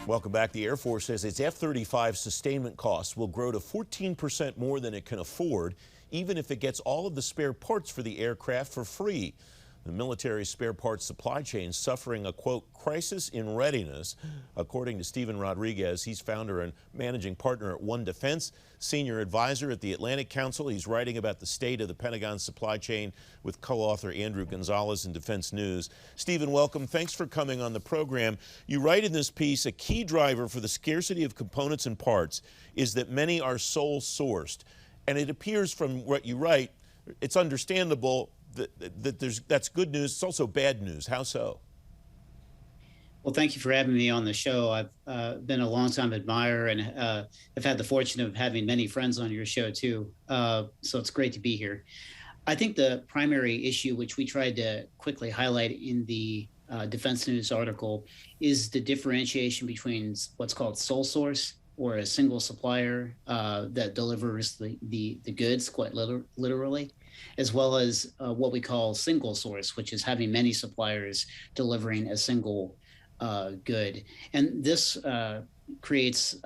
Welcome back. The Air Force says its F-35 sustainment costs will grow to 14% more than it can afford, even if it gets all of the spare parts for the aircraft for free. The military's spare parts supply chain suffering a, quote, crisis in readiness. According to Stephen Rodriguez, he's founder and managing partner at One Defense, senior advisor at the Atlantic Council. He's writing about the state of the Pentagon supply chain with co-author Andrew Gonzalez in Defense News. Stephen, welcome. Thanks for coming on the program. You write in this piece, a key driver for the scarcity of components and parts is that many are sole sourced. And it appears from what you write, it's understandable that's good news. It's also bad news. How so? Well, thank you for having me on the show. I've been a longtime admirer and have had the fortune of having many friends on your show too. So it's great to be here. I think the primary issue, which we tried to quickly highlight in the Defense News article, is the differentiation between what's called sole source, or a single supplier that delivers the goods, quite literally, as well as what we call single source, which is having many suppliers delivering a single good. And this creates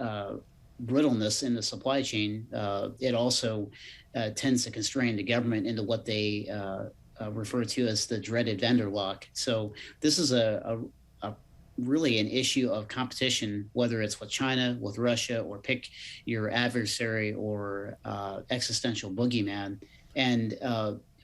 brittleness in the supply chain. It also tends to constrain the government into what they refer to as the dreaded vendor lock. So this is really an issue of competition, whether it's with China, with Russia, or pick your adversary or existential boogeyman. And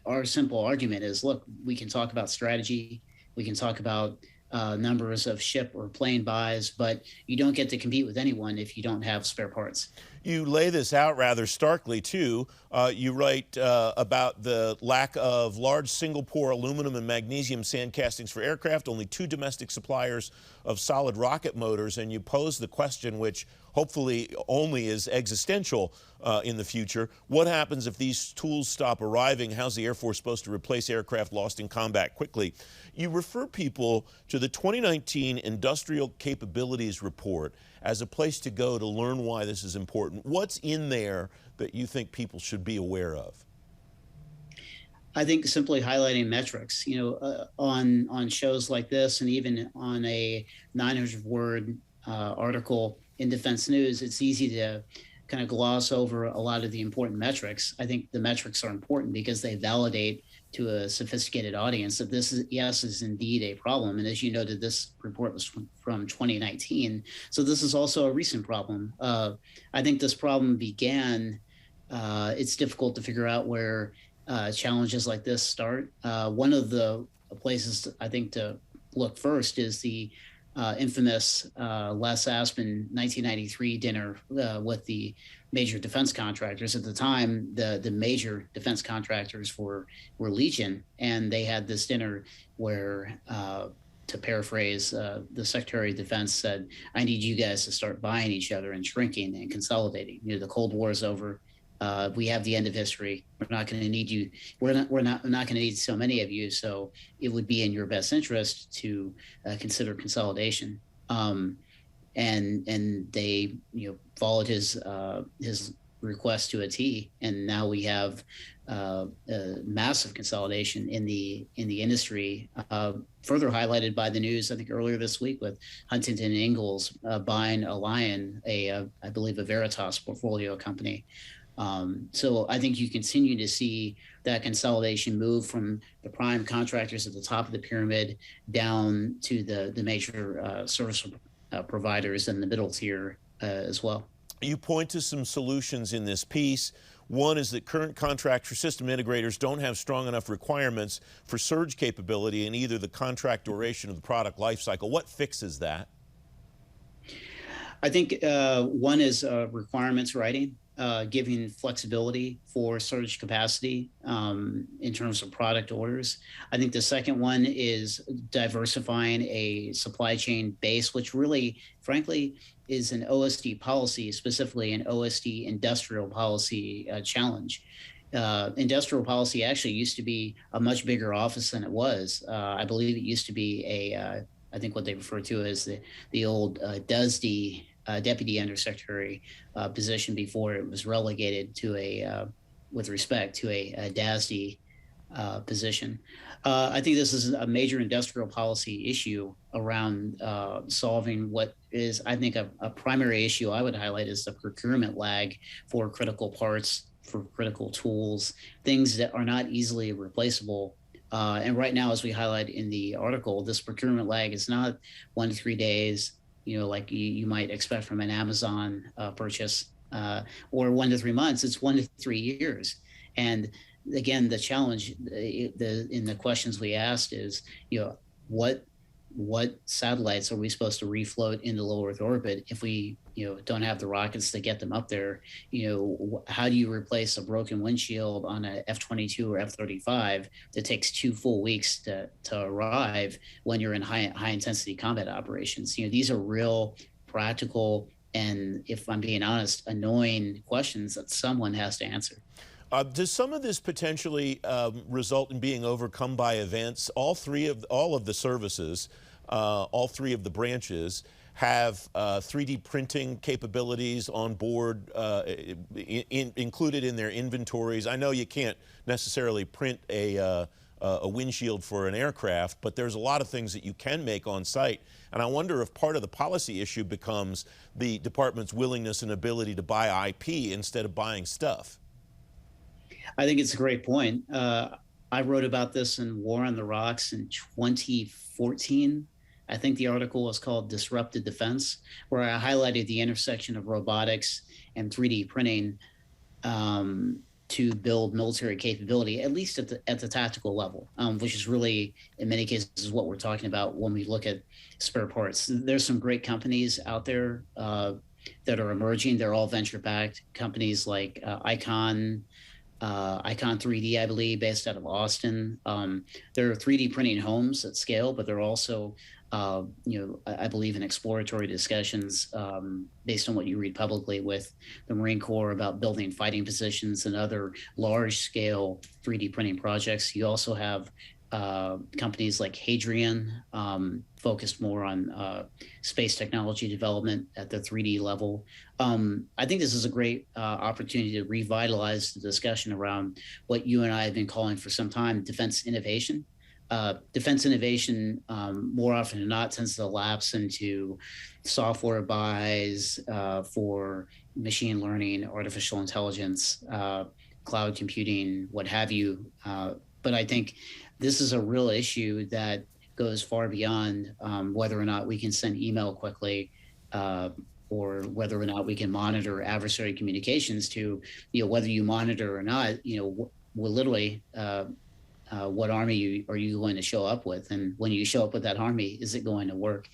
our simple argument is, look, we can talk about strategy, we can talk about numbers of ship or plane buys, but you don't get to compete with anyone if you don't have spare parts. You lay this out rather starkly, too. You write about the lack of large single-pour aluminum and magnesium sand castings for aircraft, only 2 domestic suppliers of solid rocket motors, and you pose the question, which hopefully only is existential in the future: what happens if these tools stop arriving? How's the Air Force supposed to replace aircraft lost in combat quickly? You refer people to the 2019 Industrial Capabilities Report as a place to go to learn why this is important. What's in there that you think people should be aware of? I think simply highlighting metrics, on shows like this, and even on a 900-word article in Defense News, it's easy to kind of gloss over a lot of the important metrics. I think the metrics are important because they validate to a sophisticated audience that this is indeed a problem. And as you noted, this report was from 2019. So this is also a recent problem. I think this problem began, it's difficult to figure out where challenges like this start. One of the places I think to look first is the infamous Les Aspin 1993 dinner with the major defense contractors. At the time, the major defense contractors were Legion, and they had this dinner where, to paraphrase, the Secretary of Defense said, "I need you guys to start buying each other and shrinking and consolidating. The Cold War is over. We have the end of history. We're not going to need you. We're not going to need so many of you. So it would be in your best interest to consider consolidation." And they followed his request to a T, and now we have massive consolidation in the industry, further highlighted by the news I think earlier this week with Huntington Ingalls buying Alion, I believe a Veritas portfolio company. So I think you continue to see that consolidation move from the prime contractors at the top of the pyramid down to the major service providers and the middle tier as well. You point to some solutions in this piece. One is that current contractor system integrators don't have strong enough requirements for surge capability in either the contract duration or the product lifecycle. What fixes that? I think one is requirements writing. Giving flexibility for surge capacity in terms of product orders. I think the second one is diversifying a supply chain base, which really, frankly, is an OSD policy, specifically an OSD industrial policy challenge. Industrial policy actually used to be a much bigger office than it was. I believe it used to be I think what they refer to as the old DUSD, Deputy Undersecretary position, before it was relegated to with respect to a DASD position. I think this is a major industrial policy issue around solving what I think, a primary issue I would highlight is the procurement lag for critical parts, for critical tools, things that are not easily replaceable. And right now, as we highlight in the article, this procurement lag is not 1 to 3 days, like you might expect from an Amazon purchase, or 1 to 3 months. It's 1 to 3 years. And again, the challenge in the questions we asked is, what satellites are we supposed to refloat into low Earth orbit if we don't have the rockets to get them up there? How do you replace a broken windshield on a F-22 or F-35 that takes 2 full weeks to arrive when you're in high intensity combat operations? These are real practical, and if I'm being honest, annoying questions that someone has to answer. Does some of this potentially result in being overcome by events? All of the services, all three of the branches have 3D printing capabilities on board, included in their inventories. I know you can't necessarily print a windshield for an aircraft, but there's a lot of things that you can make on site. And I wonder if part of the policy issue becomes the department's willingness and ability to buy IP instead of buying stuff. I think it's a great point. I wrote about this in War on the Rocks in 2014. I think the article was called Disrupted Defense, where I highlighted the intersection of robotics and 3D printing to build military capability, at least at the tactical level, which is really, in many cases, what we're talking about when we look at spare parts. There's some great companies out there that are emerging. They're all venture-backed companies like Icon 3D, I believe, based out of Austin. They're 3D printing homes at scale, but they're also, I believe, in exploratory discussions based on what you read publicly with the Marine Corps about building fighting positions and other large-scale 3D printing projects. You also have companies like Hadrian, focused more on space technology development at the 3D level. I think this is a great opportunity to revitalize the discussion around what you and I have been calling for some time, defense innovation. Defense innovation, more often than not, tends to lapse into software buys for machine learning, artificial intelligence, cloud computing, what have you. But I think this is a real issue that goes far beyond whether or not we can send email quickly, or whether or not we can monitor adversary communications to, whether you monitor or not, will literally, what army are you going to show up with? And when you show up with that army, is it going to work?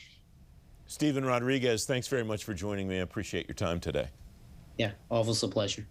Stephen Rodriguez, thanks very much for joining me. I appreciate your time today. Yeah, always a pleasure.